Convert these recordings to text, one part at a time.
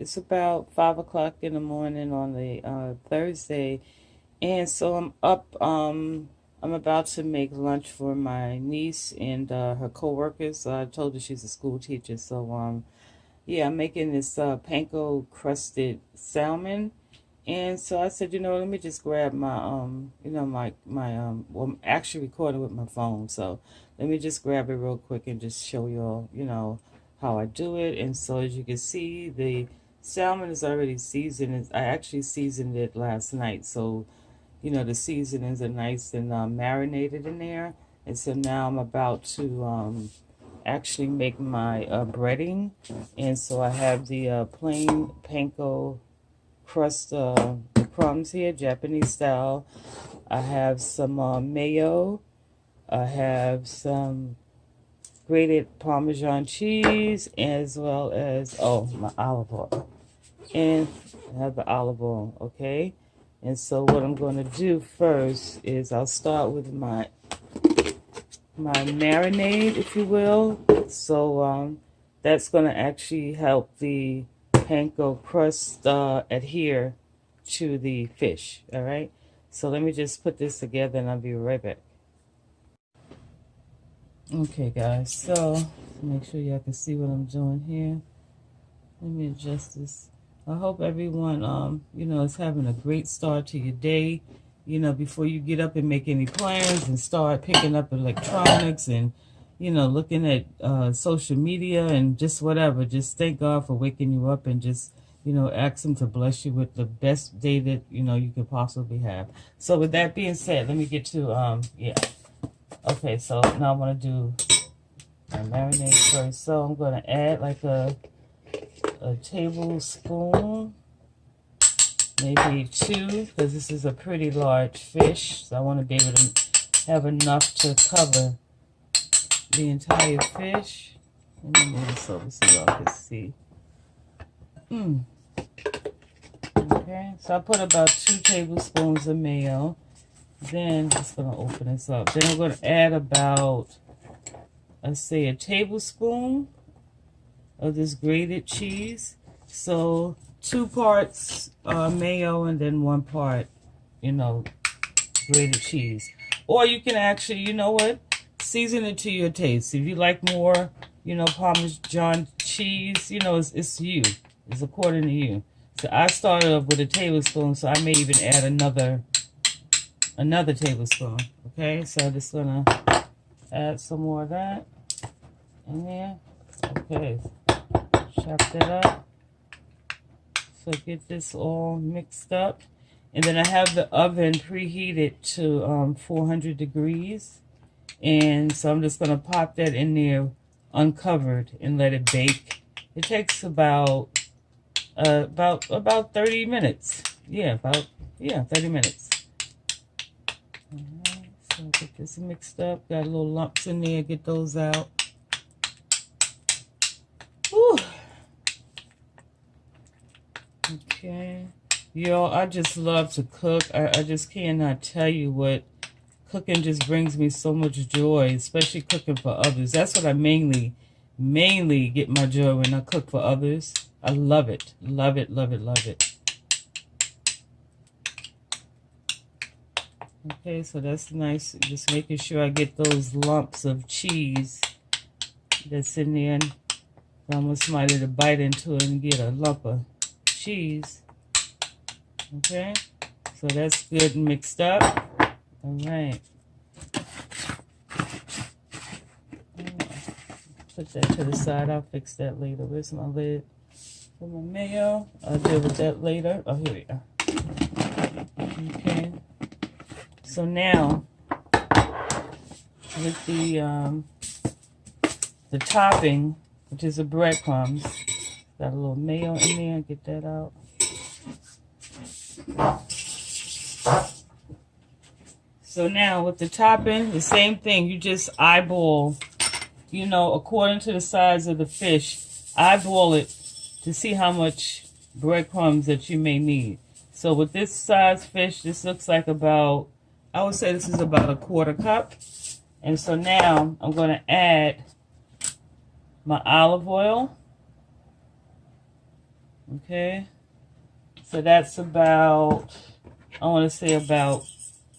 It's about 5 o'clock in the morning on the Thursday, and so I'm up. I'm about to make lunch for my niece and her coworkers. I told her she's a school teacher, so yeah, I'm making this panko crusted salmon. And so I said, let me just grab my well, I'm actually recording with my phone, so let me just grab it real quick and just show y'all, how I do it. And so as you can see, the salmon is already seasoned. I actually seasoned it last night, so the seasonings are nice and marinated in there. And so now I'm about to actually make my breading. And so I have the plain panko crust, the crumbs here, Japanese style. I have some mayo. I have some grated Parmesan cheese, as well as, my olive oil. And I have the olive oil, okay? And so what I'm going to do first is I'll start with my marinade, if you will. So that's going to actually help the panko crust adhere to the fish, all right? So let me just put this together and I'll be right back. Okay, guys, so make sure y'all can see what I'm doing here. Let me adjust this. I hope everyone, is having a great start to your day. Before you get up and make any plans and start picking up electronics and, looking at social media and just whatever. Just thank God for waking you up and just, ask Him to bless you with the best day that, you could possibly have. So with that being said, let me get to, Okay, so now I'm going to do my marinade first. So I'm going to add like a tablespoon, maybe 2, because this is a pretty large fish, so I want to be able to have enough to cover the entire fish. Let me move this over so y'all can see. Okay, so I put about 2 tablespoons of mayo. Then I'm just going to open this up. Then I'm going to add about, let's say, a tablespoon of this grated cheese. So 2 parts mayo and then 1 part, grated cheese. Or you can actually, season it to your taste. If you like more, Parmesan cheese, it's you. It's according to you. So I started off with a tablespoon, so I may even add another tablespoon. Okay, so I'm just gonna add some more of that in there. Okay, chop that up. So get this all mixed up. And then I have the oven preheated to 400 degrees. And so I'm just going to pop that in there uncovered and let it bake. It takes about 30 minutes. Yeah, 30 minutes. Alright, so get this mixed up. Got little lumps in there. Get those out. Whew. Okay. Y'all, I just love to cook. I just cannot tell you what cooking just brings me so much joy, especially cooking for others. That's what I mainly get my joy when I cook for others. I love it. Love it, love it, love it. Okay, so that's nice. Just making sure I get those lumps of cheese that's in there. I almost might have to bite into it and get a lump of cheese. Okay, so that's good and mixed up. All right. Put that to the side. I'll fix that later. Where's my lid for my mayo? I'll deal with that later. Oh, here we go. Okay. So now, with the topping, which is the breadcrumbs, got a little mayo in there. Get that out. So now with the topping, the same thing. You just eyeball, according to the size of the fish, eyeball it to see how much breadcrumbs that you may need. So with this size fish, this looks like about, I would say this is about a 1/4 cup. And so now I'm going to add my olive oil. Okay, so that's about, I want to say about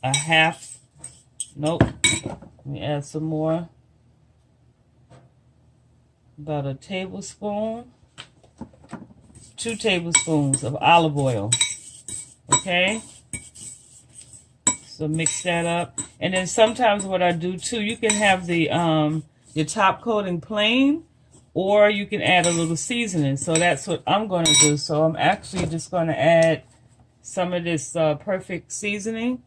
a half. Nope. Let me add some more. About a tablespoon. 2 tablespoons of olive oil. Okay. So mix that up. And then sometimes what I do too, you can have the your top coating plain, or you can add a little seasoning. So that's what I'm going to do. So I'm actually just going to add some of this perfect seasoning.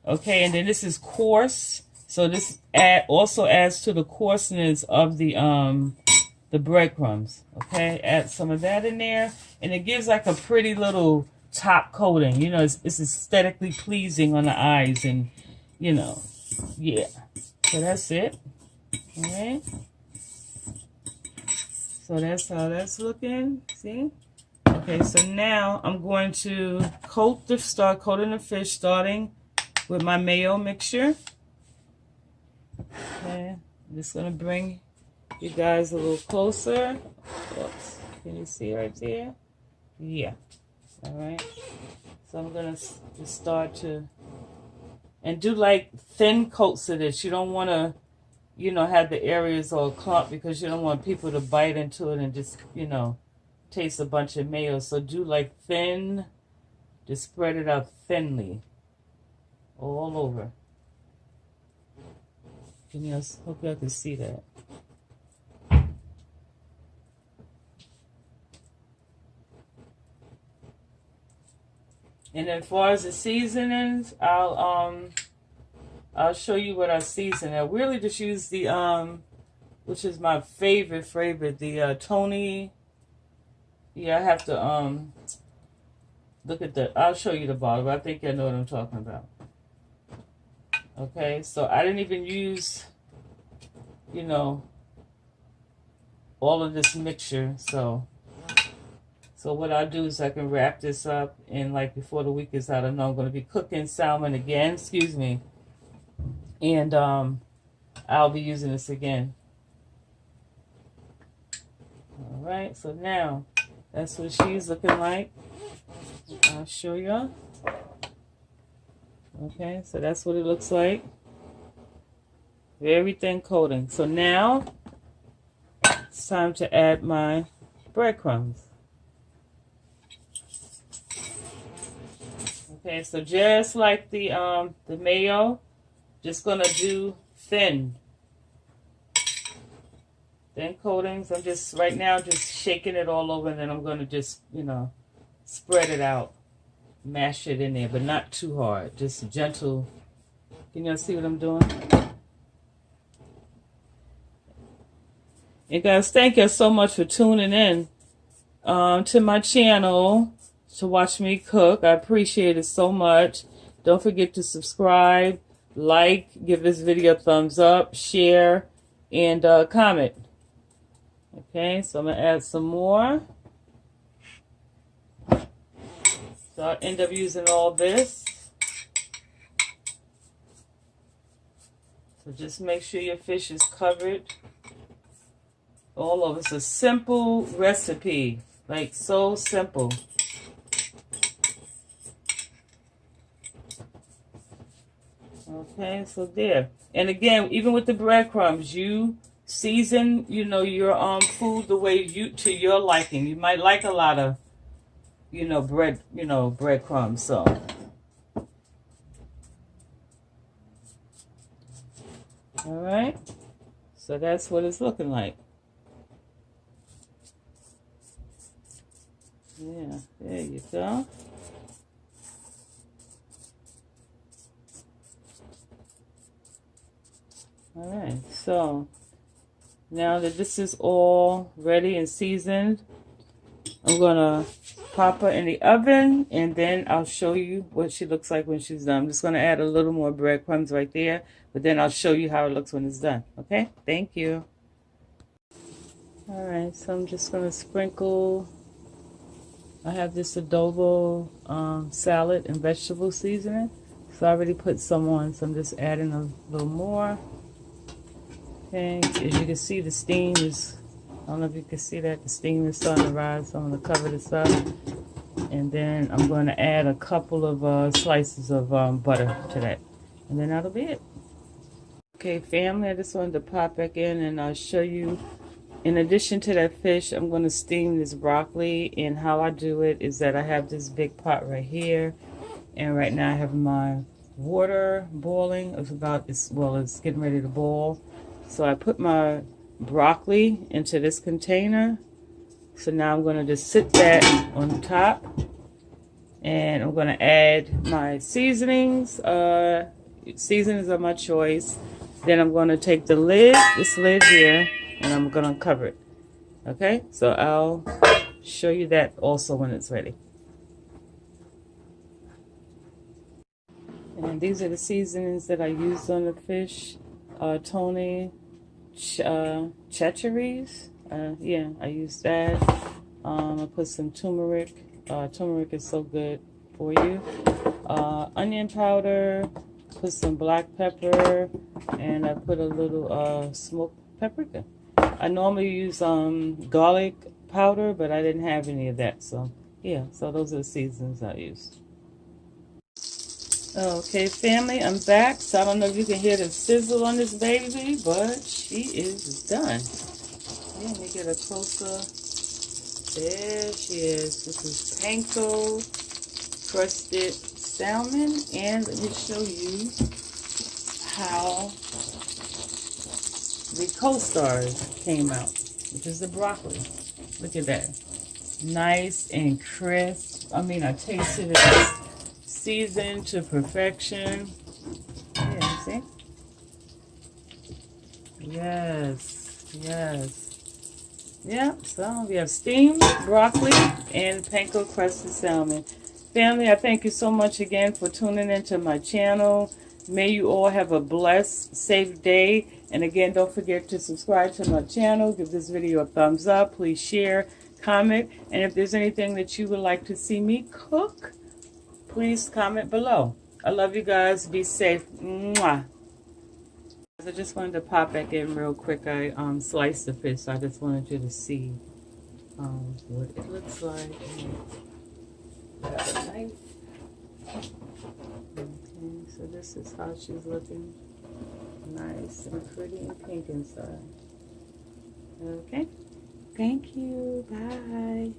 Okay, and then this is coarse. So this also adds to the coarseness of the breadcrumbs. Okay, add some of that in there. And it gives like a pretty little top coating. You know, it's aesthetically pleasing on the eyes, and, you know, yeah. So that's it. All right. So that's how that's looking. See? Okay, so now I'm going to start coating the fish, starting with my mayo mixture. Okay, I'm just going to bring you guys a little closer. Oops. Can you see right there? Yeah. All right. So I'm going to just start to, and do like thin coats of this. You don't want to, you know, have the areas all clumped, because you don't want people to bite into it and just, you know, taste a bunch of mayo. So do like thin, just spread it out thinly all over. Can you, hope y'all can see that. And as far as the seasonings, I'll show you what I season. I really just use the which is my favorite, the Tony. Yeah, I have to look at the, I'll show you the bottle, but I think you know what I'm talking about. Okay, so I didn't even use, you know, all of this mixture. So what I'll do is I can wrap this up, and like before the week is out, I know I'm going to be cooking salmon again, excuse me. And I'll be using this again. All right, so now that's what she's looking like. I'll show you. Okay, so that's what it looks like. Very thin coating. So now it's time to add my breadcrumbs. Okay, so just like the mayo, just gonna do thin coatings. I'm just right now just shaking it all over, and then I'm gonna just, you know, spread it out, mash it in there, but not too hard, just gentle. Can y'all see what I'm doing? And guys, thank you so much for tuning in to my channel to watch me cook. I appreciate it so much. Don't forget to subscribe, like, give this video a thumbs up, share, and comment. Okay, so I'm going to add some more. So I'll end up using all this. So just make sure your fish is covered all over. It's a simple recipe, like so simple. Okay, so there. And again, even with the breadcrumbs, you season, you know, your food the way to your liking. You might like a lot of, you know, breadcrumbs. So all right. So that's what it's looking like. Yeah, there you go. All right, so now that this is all ready and seasoned, I'm gonna pop her in the oven, and then I'll show you what she looks like when she's done. I'm just gonna add a little more breadcrumbs right there, but then I'll show you how it looks when it's done. Okay, thank you. All right, so I'm just gonna sprinkle. I have this adobo salad and vegetable seasoning, so I already put some on, so I'm just adding a little more. Okay, as you can see, the steam is don't know if you can see that. The steam is starting to rise, so I'm going to cover this up. And then I'm going to add a couple of slices of butter to that. And then that'll be it. Okay, family, I just wanted to pop back in and I'll show you. In addition to that fish, I'm going to steam this broccoli. And how I do it is that I have this big pot right here. And right now I have my water boiling. It's about it's getting ready to boil. So I put my broccoli into this container. So now I'm going to just sit that on top. And I'm going to add my seasonings. Seasonings are my choice. Then I'm going to take the lid, this lid here, and I'm going to cover it. Okay? So I'll show you that also when it's ready. And these are the seasonings that I used on the fish. Tony Chacheries. Yeah, I used that. I put some turmeric. Turmeric is so good for you. Onion powder. Put some black pepper. And I put a little smoked paprika. I normally use garlic powder, but I didn't have any of that. So, yeah. So those are the seasonings I used. Okay, family, I'm back. So I don't know if you can hear the sizzle on this baby, but she is done. Yeah, let me get a closer. There she is. This is Panko crusted salmon. And let me show you how the co-stars came out, which is the broccoli. Look at that. Nice and crisp. I mean, I tasted it. Seasoned to perfection. Yeah, see? Yes, yes. Yeah, so we have steamed broccoli and panko crusted salmon. Family, I thank you so much again for tuning into my channel. May you all have a blessed, safe day. And again, don't forget to subscribe to my channel. Give this video a thumbs up. Please share, comment. And if there's anything that you would like to see me cook, please comment below. I love you guys. Be safe. Mwah. I just wanted to pop back in real quick. I sliced the fish, so I just wanted you to see what it looks like. Grab a knife. Okay, so this is how she's looking. Nice and pretty and pink inside. Okay. Thank you. Bye.